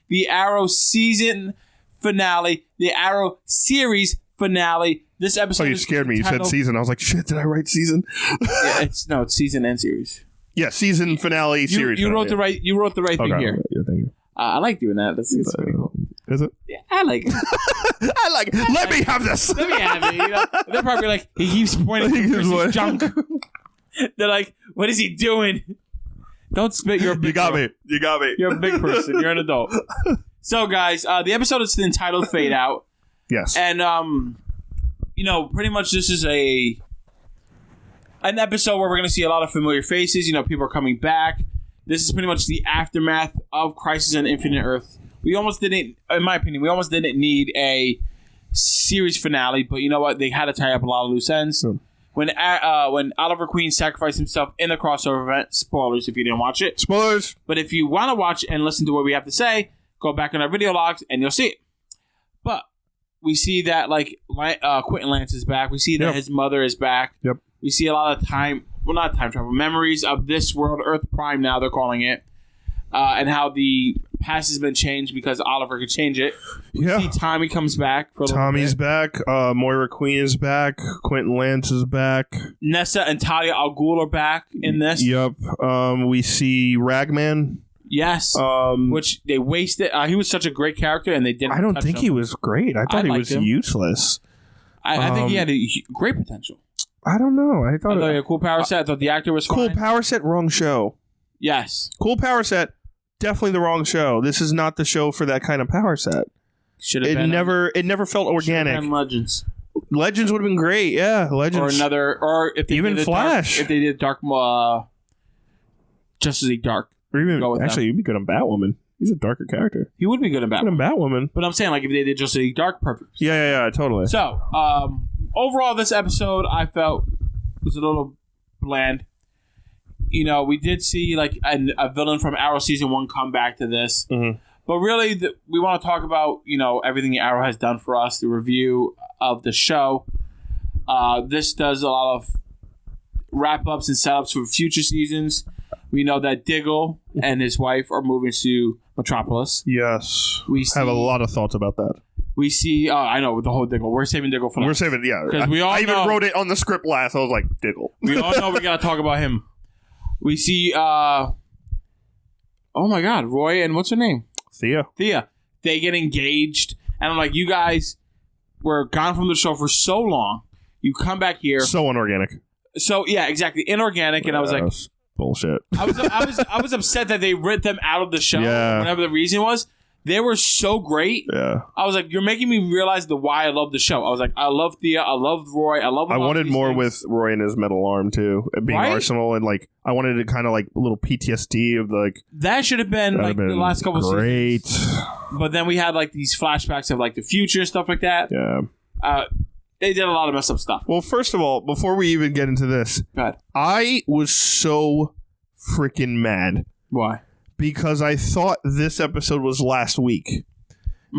the Arrow season finale, the Arrow series finale. This episode. You scared me. You said season. I was like, shit, did I write season? Yeah, it's season and series. Yeah, season finale series. You wrote the right. You wrote the right thing here. Yeah, thank you. I like doing that. That's pretty cool. Is it? Yeah, I like it. I like it. Let me have this. Let me have it. You know? They're probably like, he keeps pointing to Chris's junk. They're like, what is he doing? Don't spit. You're a big me. You got me. You're a big person. You're an adult. So, guys, the episode is entitled Fade Out. Yes. And, pretty much this is an episode where we're going to see a lot of familiar faces. People are coming back. This is pretty much the aftermath of Crisis on Infinite Earth. We almost didn't, in my opinion, need a series finale, but you know what? They had to tie up a lot of loose ends. Sure. When Oliver Queen sacrificed himself in the crossover event, spoilers if you didn't watch it. Spoilers. But if you want to watch and listen to what we have to say, go back in our video logs and you'll see it. But we see that Quentin Lance is back. We see that his mother is back. Yep. We see a lot of not time travel, memories of this world, Earth Prime now they're calling it, and how the past has been changed because Oliver could change it. We see Tommy comes back for a little Tommy's bit. back. Moira Queen is back. Quentin Lance is back. Nessa and Talia al Ghul are back in this. Yep. We see Ragman. Yes. Which they wasted. He was such a great character, and they didn't. I don't think he was great. I thought he was useless. I think he had a great potential. I don't know. I thought he had a cool power set. I thought the actor was cool fine. Power set, wrong show. Yes. Cool power set, definitely the wrong show. This is not the show for that kind of power set. Should have been. It never felt organic. Should have been Legends. Legends would have been great. Yeah, Legends. Or if they even did Flash. If they did Dark, Justice League Dark. Or even you'd be good on Batwoman. He's a darker character. He would be good on Batwoman. But I'm saying, if they did Justice League Dark, perfect. Yeah, totally. So, overall, this episode I felt was a little bland. We did see a villain from Arrow season 1 come back to this, but really we want to talk about everything Arrow has done for us. The review of the show. This does a lot of wrap ups and setups for future seasons. We know that Diggle and his wife are moving to Metropolis. Yes, we have a lot of thoughts about that. We see, I know, with the whole Diggle. We're saving Diggle for last. We're saving, because I even wrote it on the script last. I was like, Diggle. We all know we got to talk about him. We see, oh my God, Roy and what's her name? Thea. They get engaged. And I'm like, you guys were gone from the show for so long. You come back here. So inorganic. So, yeah, exactly. Inorganic. And I was like, bullshit. I was upset that they ripped them out of the show. Yeah. Whatever the reason was. They were so great. Yeah. I was like, you're making me realize why I love the show. I was like, I love Thea. I love Roy. I wanted more with Roy and his metal arm, too. And being Arsenal. And, I wanted to kind of, a little PTSD of, that should have been, the last couple of seasons. Great. But then we had, these flashbacks of, the future and stuff like that. Yeah. They did a lot of messed up stuff. Well, first of all, before we even get into this, I was so freaking mad. Why? Because I thought this episode was last week.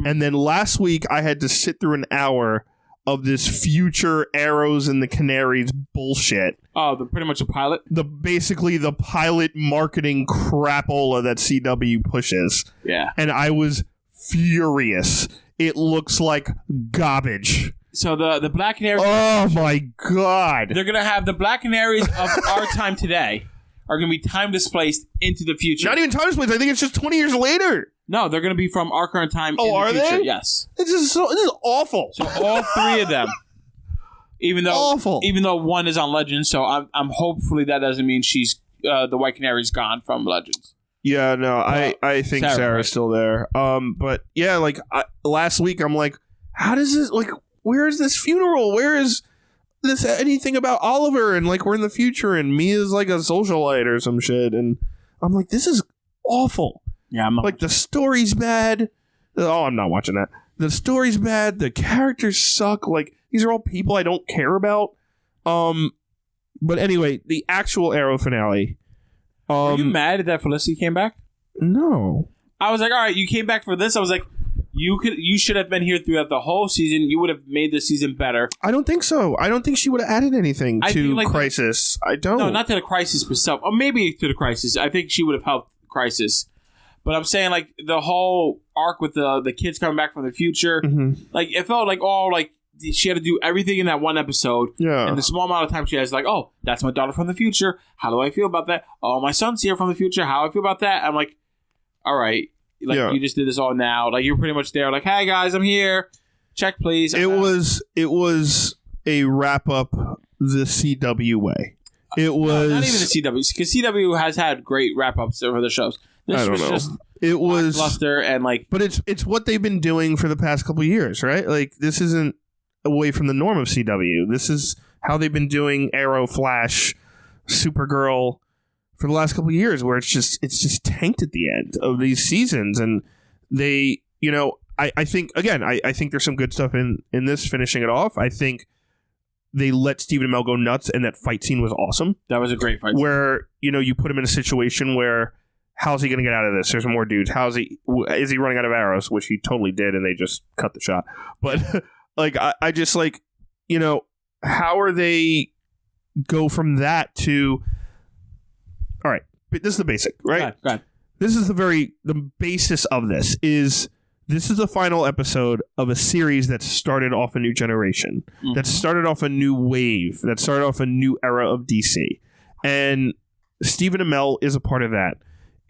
And then last week, I had to sit through an hour of this future Arrows and the Canaries bullshit. Oh, pretty much a pilot? Basically the pilot marketing crapola that CW pushes. Yeah. And I was furious. It looks like garbage. So the Black Canaries... Oh, my God. They're going to have the Black Canaries of our time today are going to be time displaced into the future. Not even time displaced. I think it's just 20 years later. No, they're going to be from our current time in the future. They? Yes. This is awful. So all three of them, even though one is on Legends, so I'm hopefully that doesn't mean she's the White Canary's gone from Legends. Yeah, no, I think Sarah's still there. But yeah, last week I'm like, how does this where is this funeral? Where is this anything about Oliver? And we're in the future and Mia's a socialite or some shit. And I'm like, this is awful. Yeah, I'm not the story's bad. Oh, I'm not watching that. The story's bad. The characters suck. These are all people I don't care about. But anyway, the actual Arrow finale. Were you mad that Felicity came back? No. I was like, all right, you came back for this. I was like, you should have been here throughout the whole season. You would have made the season better. I don't think so. I don't think she would have added anything to Crisis. I don't. No, not to the Crisis herself. Or maybe to the Crisis. I think she would have helped Crisis. But I'm saying like the whole arc with the kids coming back from the future, like it felt like all like she had to do everything in that one episode. Yeah. And the small amount of time she has, like, oh, that's my daughter from the future. How do I feel about that? Oh, my son's here from the future. How do I feel about that? I'm like, all right. Like, you just did this all now. Like, you're pretty much there. Like, hey, guys, I'm here. Check, please. It was a wrap-up the CW way. It was... not even the CW. Because CW has had great wrap-ups over the shows. This was just... It was... Lackluster and, like... But it's what they've been doing for the past couple of years, right? Like, this isn't away from the norm of CW. This is how they've been doing Arrow, Flash, Supergirl for the last couple of years, where it's just tanked at the end of these seasons. And they, you know, I think, again, I think there's some good stuff in this finishing it off. I think they let Stephen Amell go nuts, and that fight scene was awesome. That was a great fight scene. Where, you know, you put him in a situation where, how's he going to get out of this? There's more dudes. Is he running out of arrows? Which he totally did, and they just cut the shot. But... Like, I just, like, you know, how are they go from that to... All right, this is the basic, right? Go ahead. This is the basis of this is the final episode of a series that started off a new generation, that started off a new wave, that started off a new era of DC. And Stephen Amell is a part of that.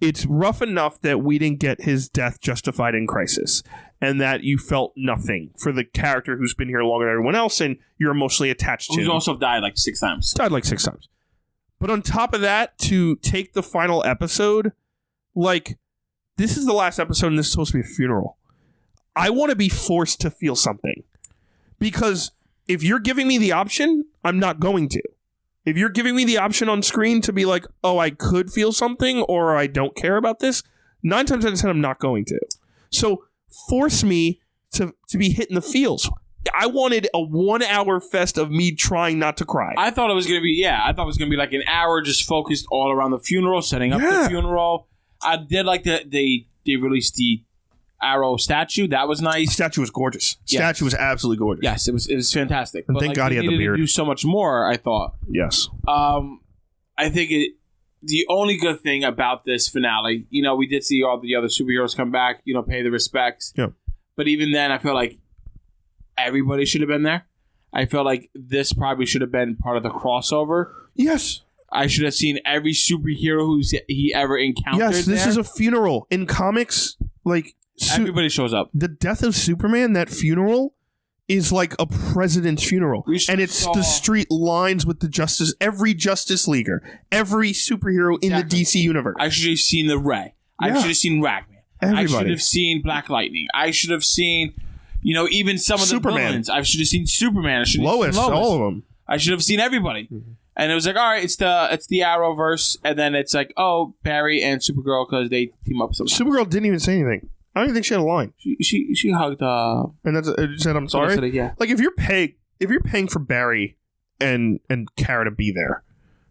It's rough enough that we didn't get his death justified in Crisis, and that you felt nothing for the character who's been here longer than everyone else, and you're emotionally attached to. Who's also died like 6 times. Died like 6 times. But on top of that, to take the final episode, like, this is the last episode, and this is supposed to be a funeral. I want to be forced to feel something. Because if you're giving me the option, I'm not going to. If you're giving me the option on screen to be like, oh, I could feel something, or I don't care about this, 9 times out of 10, I'm not going to. So force me to be hitting the feels. I wanted a 1 hour fest of me trying not to cry. I thought it was going to be, like an hour just focused all around the funeral, setting up the funeral. I did like that they released the Arrow statue. That was nice. The statue was gorgeous. Yes. Statue was absolutely gorgeous. Yes, it was fantastic. And thank God he had the beard. To do so much more, I thought. Yes. I think the only good thing about this finale, you know, we did see all the other superheroes come back, you know, pay the respects. Yeah. But even then, I feel like everybody should have been there. I feel like this probably should have been part of the crossover. Yes. I should have seen every superhero he ever encountered. Yes, this is a funeral. In comics, like... everybody shows up. The death of Superman, that funeral, is like a president's funeral. And it's the street lines with every Justice Leaguer, every superhero in the DC universe. I should have seen the Ray. I should have seen Ragman. Everybody. I should have seen Black Lightning. I should have seen, you know, even some of the villains. I should have seen Superman. I should have Lois, seen Lois. all of them. I should have seen everybody. Mm-hmm. And it was like, all right, it's the Arrowverse, and then it's like, oh, Barry and Supergirl because they team up. Supergirl didn't even say anything. I don't even think she had a line. She hugged. And that's said, "I'm sorry." Yeah. Like if you're paying for Barry and Kara to be there,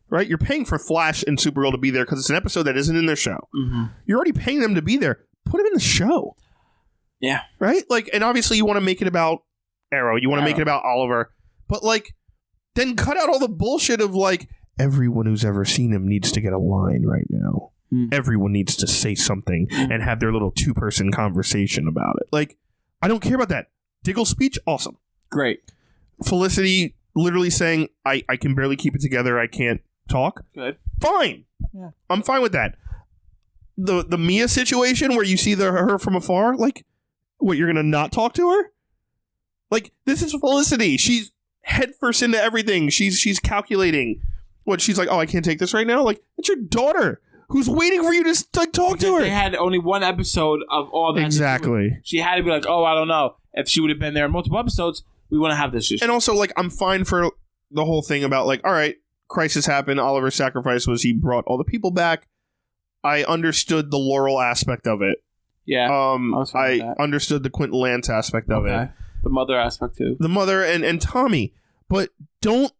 right? You're paying for Flash and Supergirl to be there because it's an episode that isn't in their show. Mm-hmm. You're already paying them to be there. Put them in the show. Yeah. Right. Like, and obviously you want to make it about Arrow. You want to make it about Oliver, but like, then cut out all the bullshit of like everyone who's ever seen him needs to get a line right now. Everyone needs to say something and have their little 2-person conversation about it. Like, I don't care about that. Diggle's speech, awesome. Great. Felicity literally saying, I can barely keep it together. I can't talk. Good. Fine. Yeah. I'm fine with that. The Mia situation where you see her from afar, like, what, you're going to not talk to her? Like, this is Felicity. She's headfirst into everything. She's calculating. What, she's like, oh, I can't take this right now? Like, it's your daughter. Who's waiting for you to like, talk to her? They had only one episode of all that. Exactly. She had to be like, oh, I don't know. If she would have been there in multiple episodes, we wouldn't have this issue. And also, like, I'm fine for the whole thing about, like, all right, crisis happened. Oliver's sacrifice was he brought all the people back. I understood the Laurel aspect of it. Yeah. I understood the Quentin Lance aspect of it. The mother aspect, too. The mother and Tommy. But don't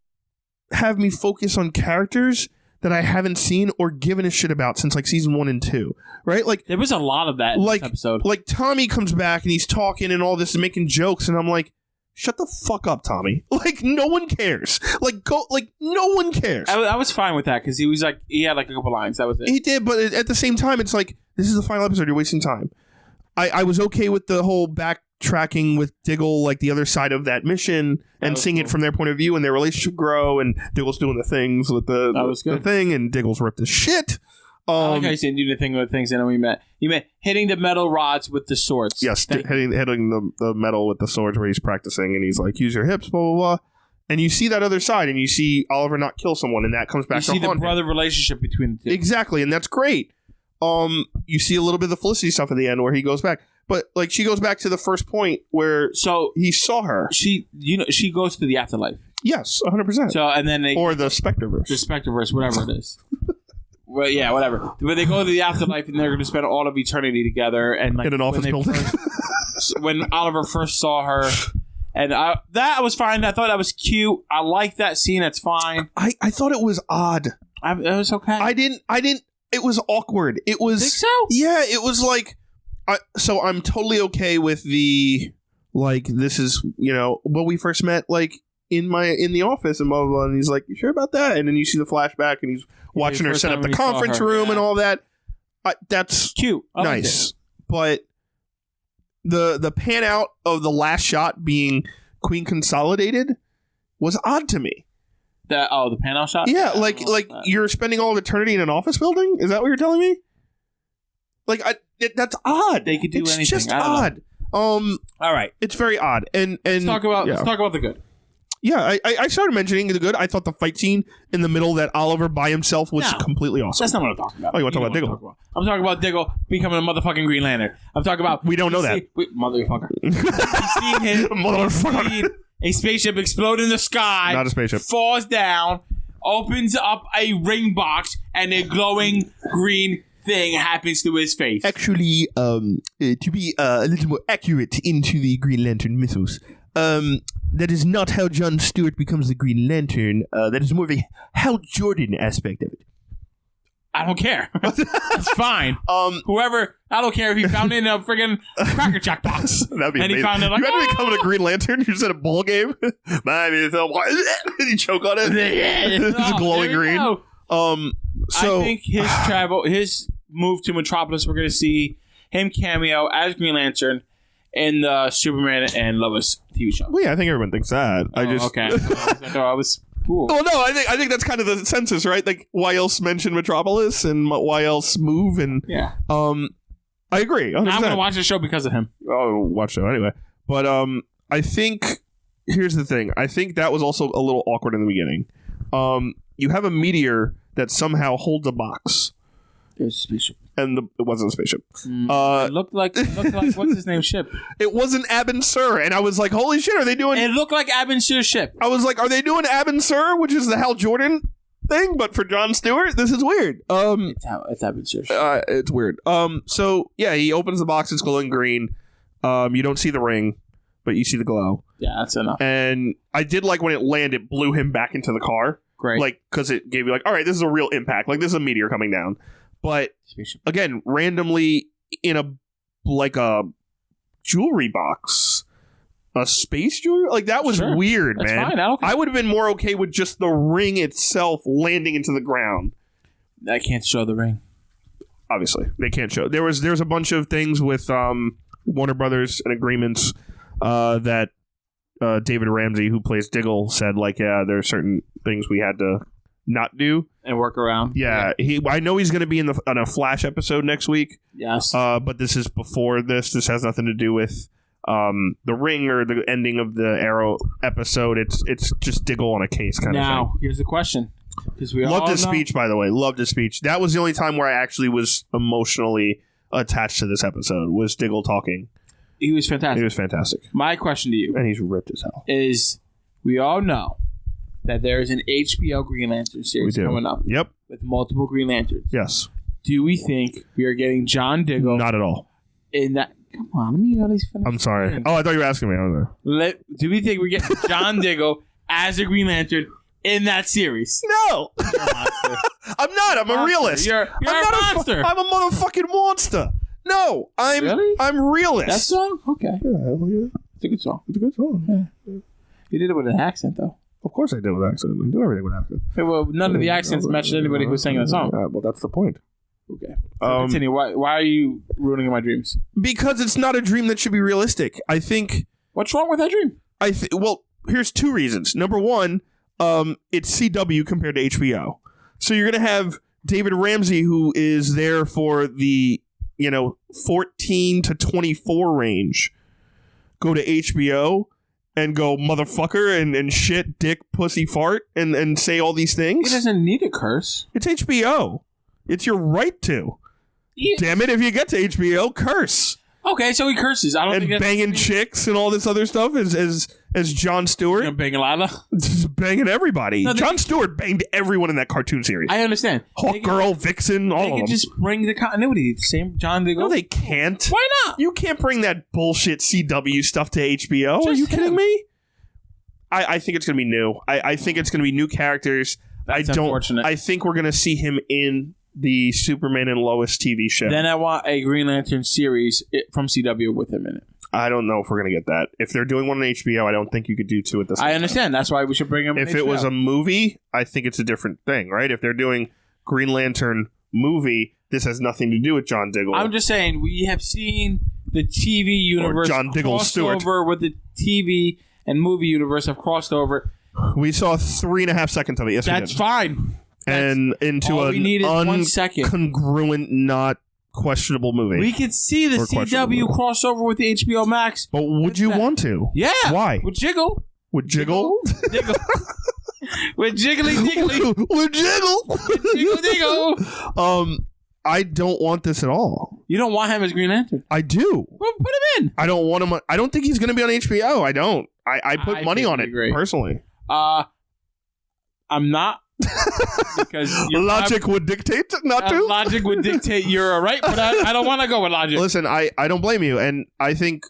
have me focus on characters that I haven't seen or given a shit about since like season 1 and 2, right? Like there was a lot of that in this episode. Like Tommy comes back and he's talking and all this and making jokes, and I'm like, shut the fuck up, Tommy. Like no one cares. Like no one cares. I was fine with that because he was like he had like a couple lines. That was it. He did, but at the same time, it's like this is the final episode. You're wasting time. I was okay with the whole backtracking with Diggle, like the other side of that mission, and seeing it from their point of view and their relationship grow, and Diggle's doing the things with the thing, and Diggle's ripped as shit. I like how you said do the thing with things, and we met. You meant hitting the metal rods with the swords. Yes, hitting the metal with the swords where he's practicing, and he's like, use your hips, blah, blah, blah. And you see that other side, and you see Oliver not kill someone, and that comes back to haunt him. You see the brother relationship between the two. Exactly, and that's great. You see a little bit of the Felicity stuff at the end where he goes back, but like she goes back to the first point where he saw her. She goes to the afterlife. Yes, 100%. So and then or the Spectreverse. The Spectreverse, whatever it is. Well, yeah, whatever. But they go to the afterlife and they're going to spend all of eternity together. And like in an office building. When Oliver first saw her, and that was fine. I thought that was cute. I like that scene. That's fine. I thought it was odd. It was okay. I didn't. It was awkward. It was. Think so? Yeah, it was like. So I'm totally okay with the like. This is when we first met, like in the office and blah blah blah. And he's like, "You sure about that?" And then you see the flashback, and he's watching her set up the conference room and all that. That's cute. Nice, but the pan out of the last shot being Queen Consolidated was odd to me. The pan out shot? Yeah, like you're spending all of eternity in an office building? Is that what you're telling me? Like, that's odd. They could do anything. It's just odd. All right. It's very odd. And let's talk about the good. Yeah, I started mentioning the good. I thought the fight scene in the middle that Oliver by himself was completely awesome. That's not what I'm talking about. Oh, you want to talk about Diggle? I'm talking about Diggle becoming a motherfucking Green Lantern. I'm talking about... We don't know that. Motherfucker. You see him... Motherfucker. A spaceship explode in the sky. Not a spaceship. Falls down, opens up a ring box, and a glowing green thing happens to his face. Actually, to be a little more accurate into the Green Lantern mythos, that is not how John Stewart becomes the Green Lantern. That is more of a Hal Jordan aspect of it. I don't care. It's fine. Whoever, I don't care if he found it in a friggin' Cracker Jack box. That'd be and amazing. He found it like, you had to become a Green Lantern? You're just at a ball game? My name is and you choke on it? It's glowing green. So I think his move to Metropolis, we're going to see him cameo as Green Lantern in the Superman and Lois TV show. Well, yeah, I think everyone thinks that. Okay. I thought I was... Cool. Well, no, I think that's kind of the census, right? Like, why else mention Metropolis and why else move? And yeah, I agree. 100%. I'm gonna watch the show because of him. I'll watch the show anyway. But I think here's the thing. I think that was also a little awkward in the beginning. You have a meteor that somehow holds a box. There's a spaceship. And it wasn't a spaceship. It looked like what's his name ship. It wasn't Abin Sur, and I was like, "Holy shit, are they doing?" It looked like Abin Sur's ship. I was like, "Are they doing Abin Sur, which is the Hal Jordan thing, but for John Stewart? This is weird." It's Abin Sur's ship. It's weird. So yeah, he opens the box. It's glowing green. You don't see the ring, but you see the glow. Yeah, that's enough. And I did like when it landed, it blew him back into the car. Great, like because it gave you like, all right, this is a real impact. Like this is a meteor coming down. But again, randomly in a jewelry box, a space jewelry, like that was weird, That's man. Fine. I would have been more okay with just the ring itself landing into the ground. I can't show the ring. Obviously, they can't show. There's a bunch of things with Warner Brothers and agreements that David Ramsey, who plays Diggle, said like, yeah, there are certain things we had to not do and work around. Yeah. I know he's going to be on a Flash episode next week. Yes. But this is before this. This has nothing to do with the ring or the ending of the Arrow episode. It's just Diggle on a case kind of thing. Now, here's the question. Because we loved his speech, by the way. Loved his speech. That was the only time where I actually was emotionally attached to this episode. Was Diggle talking? He was fantastic. He was fantastic. My question to you, and he's ripped as hell, is we all know that there is an HBO Green Lantern series coming up. Yep. With multiple Green Lanterns. Yes. Do we think we are getting John Diggle? Not at all. In that, come on, let me at least finish. I'm sorry. Oh, I thought you were asking me. I don't know. Do we think we're getting John Diggle as a Green Lantern in that series? No. I'm not. I'm a realist. You're a monster. I'm a motherfucking monster. No, I'm realist. That song? Okay. Yeah, it's a good song. It's a good song. Yeah. You did it with an accent, though. Of course I did with accent. I do everything with accent. Hey, well, none of the accents matched anybody who was singing the song. Well, that's the point. Okay. So continue. Why are you ruining my dreams? Because it's not a dream that should be realistic. I think. What's wrong with that dream? Well, here's two reasons. Number one, it's CW compared to HBO. So you're going to have David Ramsey, who is there for the 14 to 24 range, go to HBO and go motherfucker and shit, dick, pussy, fart, and say all these things. He doesn't need a curse. It's HBO. It's your right to. Yeah. Damn it! If you get to HBO, curse. Okay, so he curses. I don't and think banging chicks and all this other stuff as Jon Stewart. Banging a lot of banging everybody. No, Jon Stewart banged everyone in that cartoon series. I understand. Hawk Girl, Vixen, all of them. They can just bring the continuity. Same John Diggle. No, they can't. Why not? You can't bring that bullshit CW stuff to HBO. Are you kidding me? I think it's going to be new. I think it's going to be new characters. That's unfortunate. I think we're going to see him in the Superman and Lois TV show. Then I want a Green Lantern series from CW with him in it. I don't know if we're going to get that. If they're doing one on HBO, I don't think you could do two at the same time. I understand. That's why we should bring him. If it was a movie, I think it's a different thing, right? If they're doing Green Lantern movie, this has nothing to do with John Diggle. I'm just saying, we have seen the TV universe John Diggle Stewart over with the TV and movie universe have crossed over. We saw 3.5 seconds of it. Yes, that's fine. And into an uncongruent, not questionable movie. We could see the CW crossover with the HBO Max. But would you want to? Yeah. Why? With Jiggle. With Jiggle? Jiggle. With Jiggly Jiggly. With Jiggle. With Jiggle Jiggle. I don't want this at all. You don't want him as Green Lantern? I do. Well, put him in. I don't want him. I don't think he's going to be on HBO. I don't. I put money on it, personally. I'm not. Because logic would dictate not to. Logic would dictate you're right, but I don't want to go with logic. Listen, I don't blame you, and I think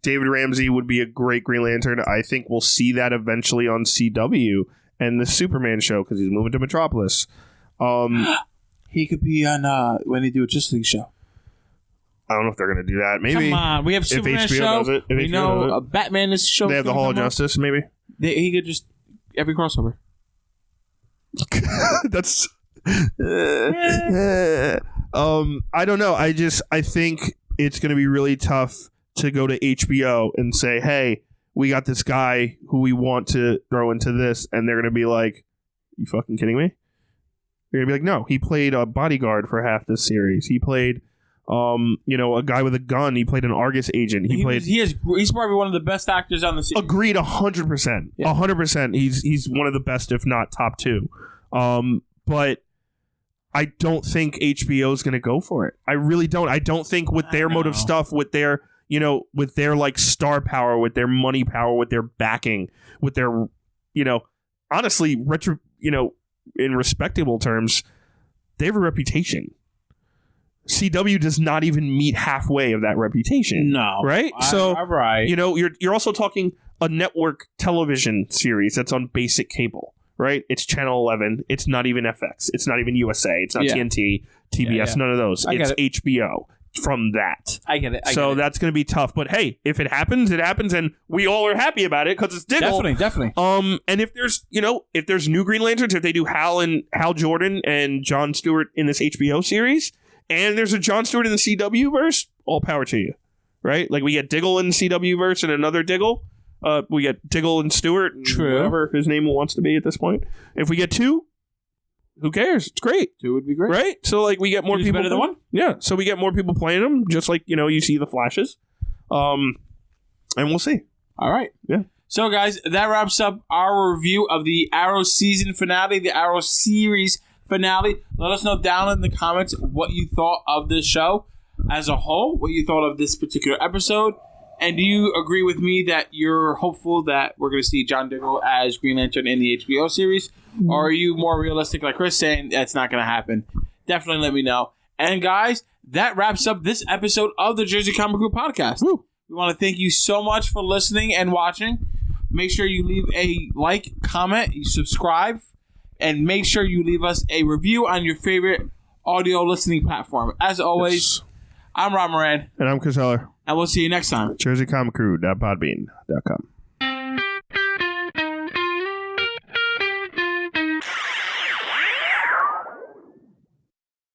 David Ramsey would be a great Green Lantern. I think we'll see that eventually on CW and the Superman show because he's moving to Metropolis. He could be on when they do a Justice League show. I don't know if they're going to do that. Maybe. Come on, we have Superman if HBO show. Does it. If we HBO know does it. Batman is show. They have the Hall of Justice. Maybe he could just every crossover. That's I don't know. I think it's going to be really tough to go to HBO and say, "Hey, we got this guy who we want to throw into this," and they're going to be like, "You fucking kidding me?" They're going to be like, "No, he played a bodyguard for half this series. He played a guy with a gun. He played an Argus agent. He's probably one of the best actors on the series." Agreed, 100%. 100%. He's one of the best, if not top two. But I don't think HBO is going to go for it. I really don't. I don't think with their motive stuff, with their like star power, with their money power, with their backing, with their honestly in respectable terms, they have a reputation. CW does not even meet halfway of that reputation. No. Right? So, right. You're also talking a network television series that's on basic cable, right? It's Channel 11. It's not even FX. It's not even USA. It's not TNT, TBS, none of those. It's HBO from that. I get it. So that's going to be tough. But hey, if it happens, and we all are happy about it because it's Diggle. Definitely. And if there's new Green Lanterns, if they do Hal Jordan and Jon Stewart in this HBO series, and there's a Jon Stewart in the CW verse, all power to you, right? Like we get Diggle in the CW verse and another Diggle. We get Diggle and Stewart, and whatever his name wants to be at this point. If we get two, who cares? It's great. Two would be great, right? So like we get more people. Better than one. Yeah. So we get more people playing them, just like you see the flashes, and we'll see. All right. Yeah. So guys, that wraps up our review of the Arrow season finale, the Arrow series finale. Let us know down in the comments what you thought of this show as a whole, what you thought of this particular episode, and do you agree with me that you're hopeful that we're going to see John Diggle as Green Lantern in the HBO series, or are you more realistic like Chris saying that's not going to happen? Definitely let me know. And guys, that wraps up this episode of the Jersey Comic Crew Podcast. Woo. We want to thank you so much for listening and watching. Make sure you leave a like, comment, you subscribe, and make sure you leave us a review on your favorite audio listening platform. As always, I'm Rob Moran. And I'm Chris Heller. And we'll see you next time. JerseyComicCrew.podbean.com